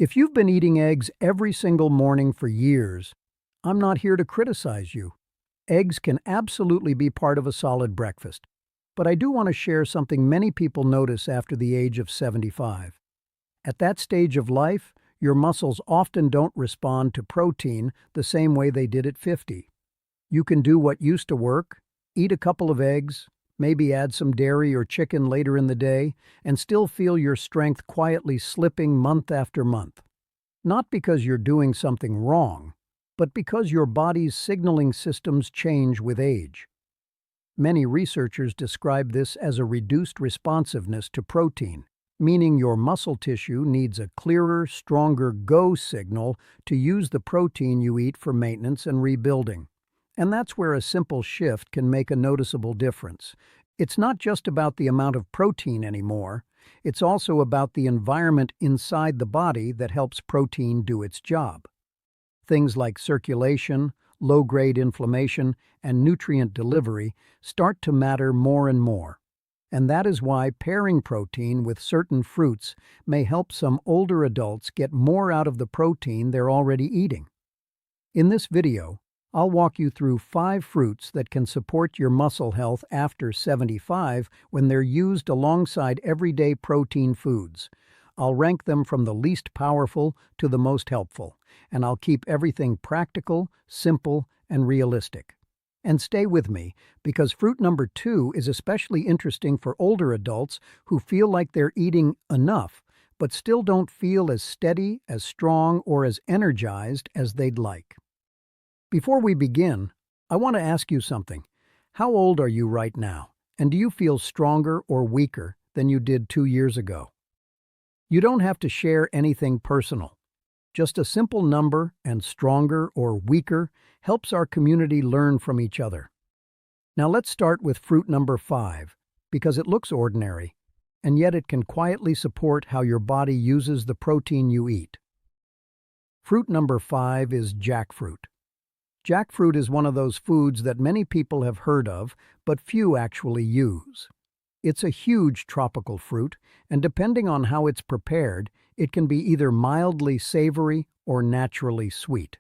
If you've been eating eggs every single morning for years, I'm not here to criticize you. Eggs can absolutely be part of a solid breakfast, but I do want to share something many people notice after the age of 75. At that stage of life, your muscles often don't respond to protein the same way they did at 50. You can do what used to work, eat a couple of eggs, maybe add some dairy or chicken later in the day, and still feel your strength quietly slipping month after month. Not because you're doing something wrong, but because your body's signaling systems change with age. Many researchers describe this as a reduced responsiveness to protein, meaning your muscle tissue needs a clearer, stronger go signal to use the protein you eat for maintenance and rebuilding. And that's where a simple shift can make a noticeable difference. It's not just about the amount of protein anymore, it's also about the environment inside the body that helps protein do its job. Things like circulation, low-grade inflammation, and nutrient delivery start to matter more and more. And that is why pairing protein with certain fruits may help some older adults get more out of the protein they're already eating. In this video, I'll walk you through 5 fruits that can support your muscle health after 75 when they're used alongside everyday protein foods. I'll rank them from the least powerful to the most helpful, and I'll keep everything practical, simple, and realistic. And stay with me, because fruit number 2 is especially interesting for older adults who feel like they're eating enough, but still don't feel as steady, as strong, or as energized as they'd like. Before we begin, I want to ask you something. How old are you right now, and do you feel stronger or weaker than you did 2 years ago? You don't have to share anything personal. Just a simple number and stronger or weaker helps our community learn from each other. Now let's start with fruit number 5, because it looks ordinary, and yet it can quietly support how your body uses the protein you eat. Fruit number 5 is jackfruit. Jackfruit is one of those foods that many people have heard of, but few actually use. It's a huge tropical fruit, and depending on how it's prepared, it can be either mildly savory or naturally sweet.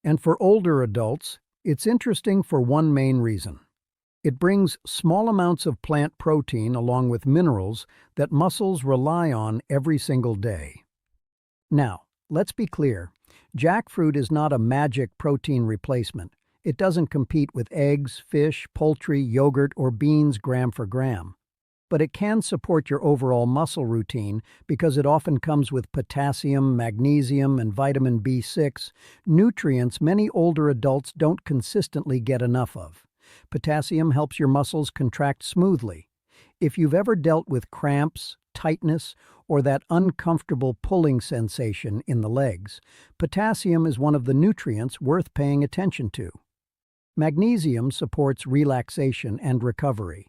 And for older adults, it's interesting for one main reason. It brings small amounts of plant protein along with minerals that muscles rely on every single day. Now, let's be clear. Jackfruit is not a magic protein replacement. It doesn't compete with eggs, fish, poultry, yogurt, or beans gram for gram. But it can support your overall muscle routine because it often comes with potassium, magnesium, and vitamin B6, nutrients many older adults don't consistently get enough of. Potassium helps your muscles contract smoothly. If you've ever dealt with cramps, tightness, or that uncomfortable pulling sensation in the legs, potassium is one of the nutrients worth paying attention to. Magnesium supports relaxation and recovery.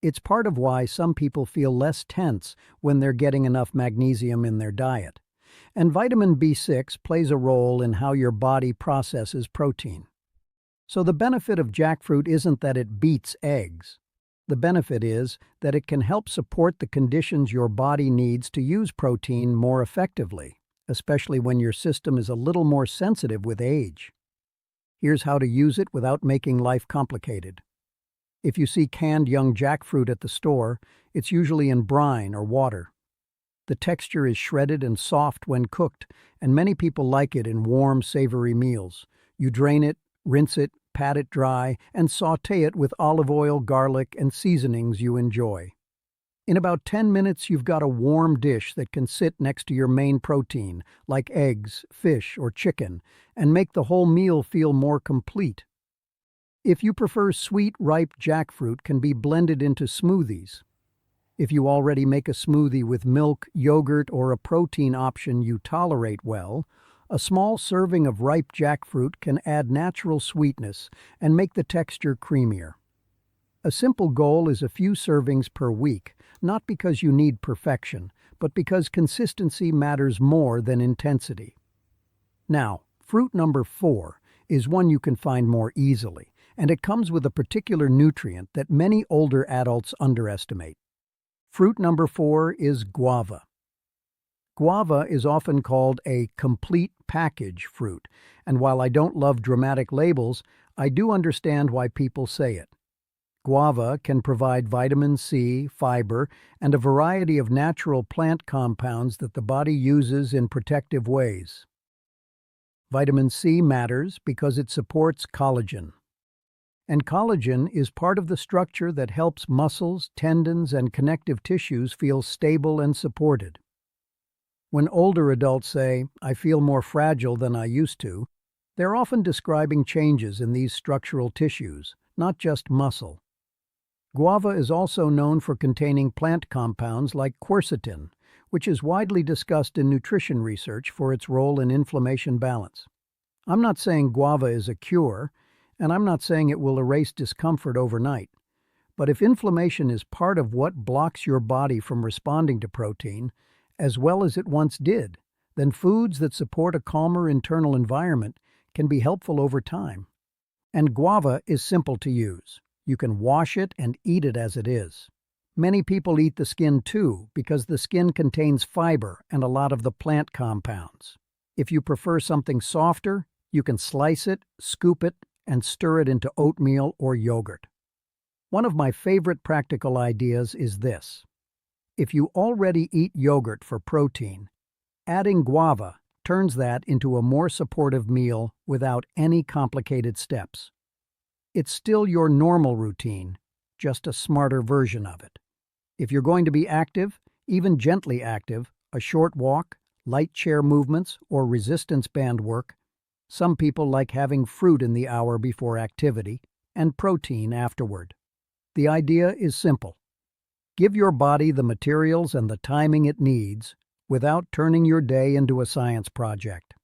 It's part of why some people feel less tense when they're getting enough magnesium in their diet. And vitamin B6 plays a role in how your body processes protein. So the benefit of jackfruit isn't that it beats eggs. The benefit is that it can help support the conditions your body needs to use protein more effectively, especially when your system is a little more sensitive with age. Here's how to use it without making life complicated. If you see canned young jackfruit at the store, it's usually in brine or water. The texture is shredded and soft when cooked, and many people like it in warm, savory meals. You drain it, rinse it, pat it dry, and sauté it with olive oil, garlic, and seasonings you enjoy. In about 10 minutes, you've got a warm dish that can sit next to your main protein, like eggs, fish, or chicken, and make the whole meal feel more complete. If you prefer sweet, ripe jackfruit can be blended into smoothies. If you already make a smoothie with milk, yogurt, or a protein option you tolerate well, a small serving of ripe jackfruit can add natural sweetness and make the texture creamier. A simple goal is a few servings per week, not because you need perfection, but because consistency matters more than intensity. Now, fruit number 4 is one you can find more easily, and it comes with a particular nutrient that many older adults underestimate. Fruit number 4 is guava. Guava is often called a complete package fruit, and while I don't love dramatic labels, I do understand why people say it. Guava can provide vitamin C, fiber, and a variety of natural plant compounds that the body uses in protective ways. Vitamin C matters because it supports collagen. And collagen is part of the structure that helps muscles, tendons, and connective tissues feel stable and supported. When older adults say, "I feel more fragile than I used to," they're often describing changes in these structural tissues, not just muscle. Guava is also known for containing plant compounds like quercetin, which is widely discussed in nutrition research for its role in inflammation balance. I'm not saying guava is a cure, and I'm not saying it will erase discomfort overnight. But if inflammation is part of what blocks your body from responding to protein, as well as it once did, then foods that support a calmer internal environment can be helpful over time. And guava is simple to use. You can wash it and eat it as it is. Many people eat the skin too because the skin contains fiber and a lot of the plant compounds. If you prefer something softer, you can slice it, scoop it, and stir it into oatmeal or yogurt. One of my favorite practical ideas is this. If you already eat yogurt for protein, adding guava turns that into a more supportive meal without any complicated steps. It's still your normal routine, just a smarter version of it. If you're going to be active, even gently active, a short walk, light chair movements, or resistance band work, some people like having fruit in the hour before activity and protein afterward. The idea is simple. Give your body the materials and the timing it needs without turning your day into a science project.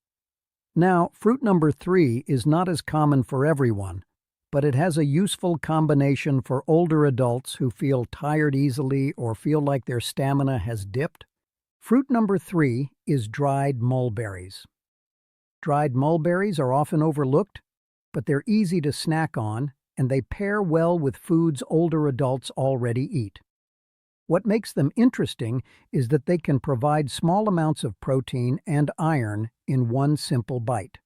Now, fruit number 3 is not as common for everyone, but it has a useful combination for older adults who feel tired easily or feel like their stamina has dipped. Fruit number 3 is dried mulberries. Dried mulberries are often overlooked, but they're easy to snack on, and they pair well with foods older adults already eat. What makes them interesting is that they can provide small amounts of protein and iron in one simple bite.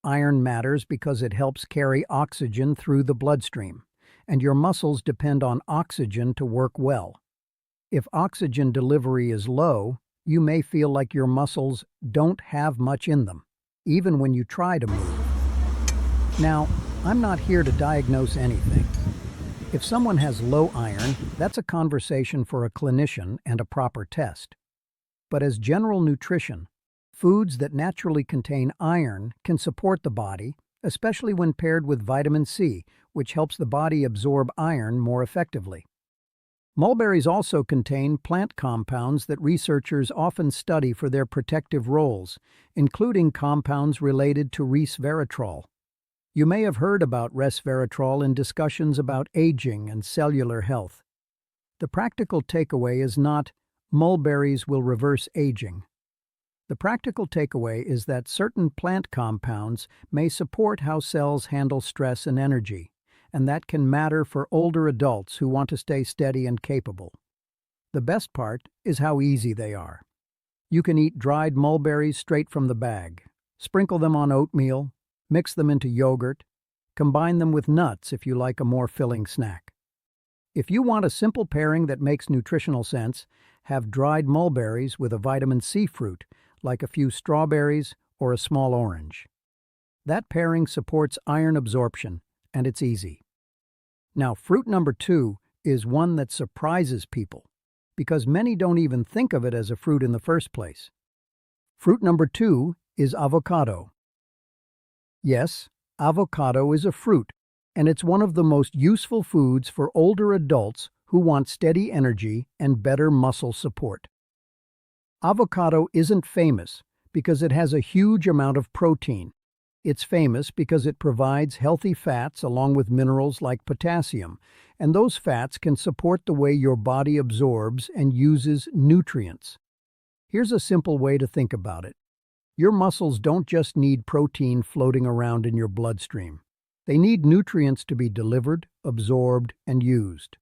Iron matters because it helps carry oxygen through the bloodstream, and your muscles depend on oxygen to work well. If oxygen delivery is low, you may feel like your muscles don't have much in them, even when you try to move. Now, I'm not here to diagnose anything. If someone has low iron, that's a conversation for a clinician and a proper test. But as general nutrition, foods that naturally contain iron can support the body, especially when paired with vitamin C, which helps the body absorb iron more effectively. Mulberries also contain plant compounds that researchers often study for their protective roles, including compounds related to resveratrol. You may have heard about resveratrol in discussions about aging and cellular health. The practical takeaway is not, mulberries will reverse aging. The practical takeaway is that certain plant compounds may support how cells handle stress and energy, and that can matter for older adults who want to stay steady and capable. The best part is how easy they are. You can eat dried mulberries straight from the bag, sprinkle them on oatmeal, mix them into yogurt, combine them with nuts if you like a more filling snack. If you want a simple pairing that makes nutritional sense, have dried mulberries with a vitamin C fruit, like a few strawberries or a small orange. That pairing supports iron absorption, and it's easy. Now, fruit number 2 is one that surprises people, because many don't even think of it as a fruit in the first place. Fruit number 2 is avocado. Yes, avocado is a fruit, and it's one of the most useful foods for older adults who want steady energy and better muscle support. Avocado isn't famous because it has a huge amount of protein. It's famous because it provides healthy fats along with minerals like potassium, and those fats can support the way your body absorbs and uses nutrients. Here's a simple way to think about it. Your muscles don't just need protein floating around in your bloodstream. They need nutrients to be delivered, absorbed, and used.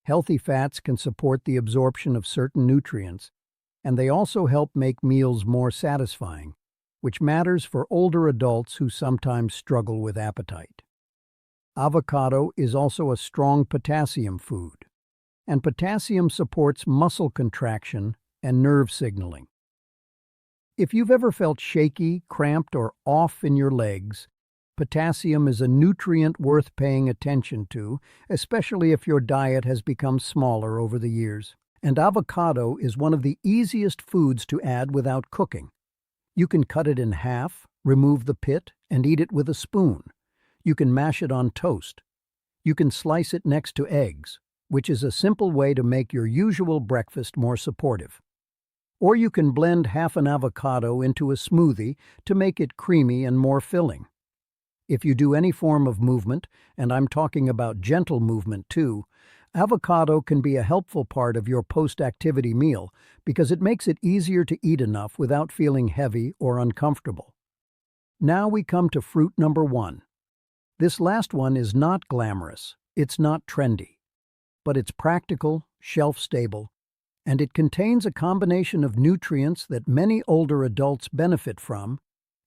Healthy fats can support the absorption of certain nutrients, and they also help make meals more satisfying, which matters for older adults who sometimes struggle with appetite. Avocado is also a strong potassium food, and potassium supports muscle contraction and nerve signaling. If you've ever felt shaky, cramped, or off in your legs, potassium is a nutrient worth paying attention to, especially if your diet has become smaller over the years. And avocado is one of the easiest foods to add without cooking. You can cut it in half, remove the pit, and eat it with a spoon. You can mash it on toast. You can slice it next to eggs, which is a simple way to make your usual breakfast more supportive. Or you can blend half an avocado into a smoothie to make it creamy and more filling. If you do any form of movement, and I'm talking about gentle movement too, avocado can be a helpful part of your post-activity meal because it makes it easier to eat enough without feeling heavy or uncomfortable. Now we come to fruit number 1. This last one is not glamorous, it's not trendy, but it's practical, shelf-stable, and it contains a combination of nutrients that many older adults benefit from,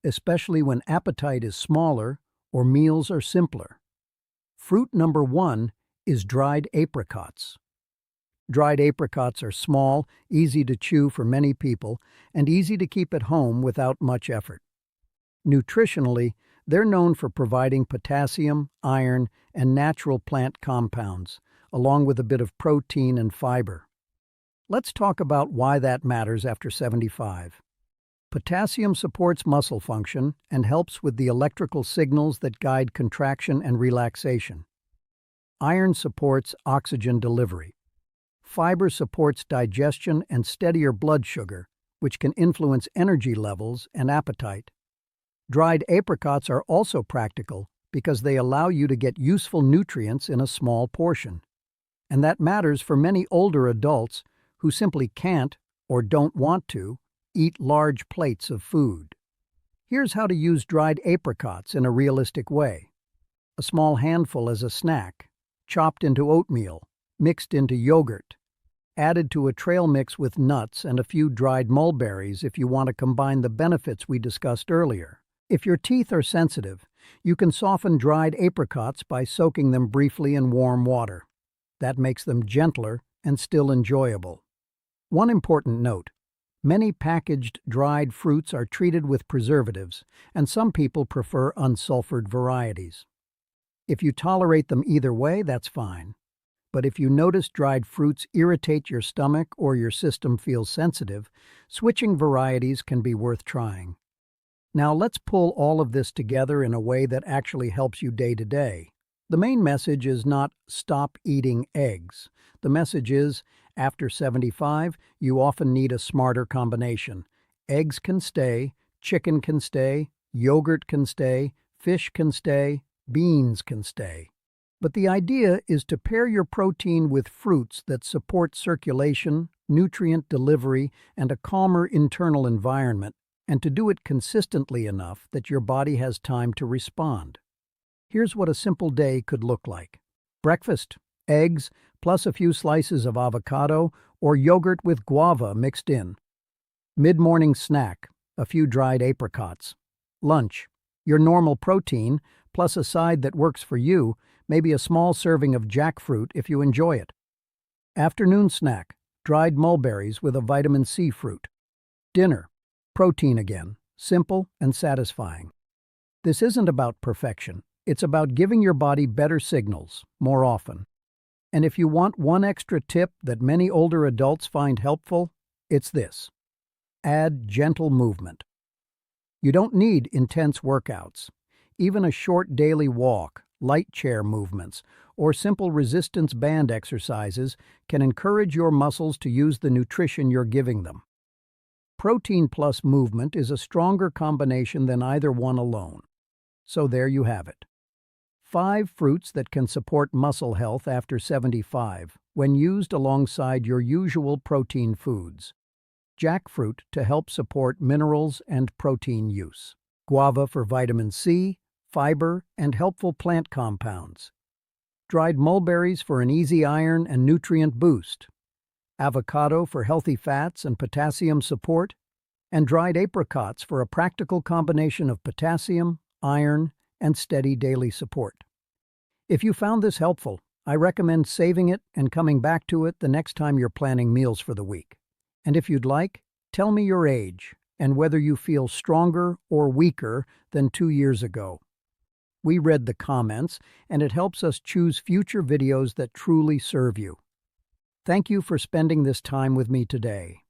especially when appetite is smaller or meals are simpler. Fruit number 1 is dried apricots. Dried apricots are small, easy to chew for many people, and easy to keep at home without much effort. Nutritionally, they're known for providing potassium, iron, and natural plant compounds, along with a bit of protein and fiber. Let's talk about why that matters after 75. Potassium supports muscle function and helps with the electrical signals that guide contraction and relaxation. Iron supports oxygen delivery. Fiber supports digestion and steadier blood sugar, which can influence energy levels and appetite. Dried apricots are also practical because they allow you to get useful nutrients in a small portion. And that matters for many older adults who simply can't, or don't want to, eat large plates of food. Here's how to use dried apricots in a realistic way. A small handful as a snack, chopped into oatmeal, mixed into yogurt, added to a trail mix with nuts and a few dried mulberries if you want to combine the benefits we discussed earlier. If your teeth are sensitive, you can soften dried apricots by soaking them briefly in warm water. That makes them gentler and still enjoyable. One important note: many packaged dried fruits are treated with preservatives, and some people prefer unsulfured varieties. If you tolerate them either way, that's fine. But if you notice dried fruits irritate your stomach or your system feels sensitive, switching varieties can be worth trying. Now let's pull all of this together in a way that actually helps you day to day. The main message is not stop eating eggs. The message is, after 75, you often need a smarter combination. Eggs can stay, chicken can stay, yogurt can stay, fish can stay, beans can stay. But the idea is to pair your protein with fruits that support circulation, nutrient delivery, and a calmer internal environment, and to do it consistently enough that your body has time to respond. Here's what a simple day could look like. Breakfast: eggs, plus a few slices of avocado or yogurt with guava mixed in. Mid-morning snack: a few dried apricots. Lunch: your normal protein, plus a side that works for you, maybe a small serving of jackfruit if you enjoy it. Afternoon snack: dried mulberries with a vitamin C fruit. Dinner: protein again, simple and satisfying. This isn't about perfection. It's about giving your body better signals, more often. And if you want one extra tip that many older adults find helpful, it's this: add gentle movement. You don't need intense workouts. Even a short daily walk, light chair movements, or simple resistance band exercises can encourage your muscles to use the nutrition you're giving them. Protein plus movement is a stronger combination than either one alone. So there you have it. 5 fruits that can support muscle health after 75 when used alongside your usual protein foods. Jackfruit to help support minerals and protein use. Guava for vitamin C, fiber, and helpful plant compounds. Dried mulberries for an easy iron and nutrient boost. avocado for healthy fats and potassium support, and dried apricots for a practical combination of potassium, iron, and steady daily support. If you found this helpful, I recommend saving it and coming back to it the next time you're planning meals for the week. And if you'd like, tell me your age and whether you feel stronger or weaker than 2 years ago. We read the comments, and it helps us choose future videos that truly serve you. Thank you for spending this time with me today.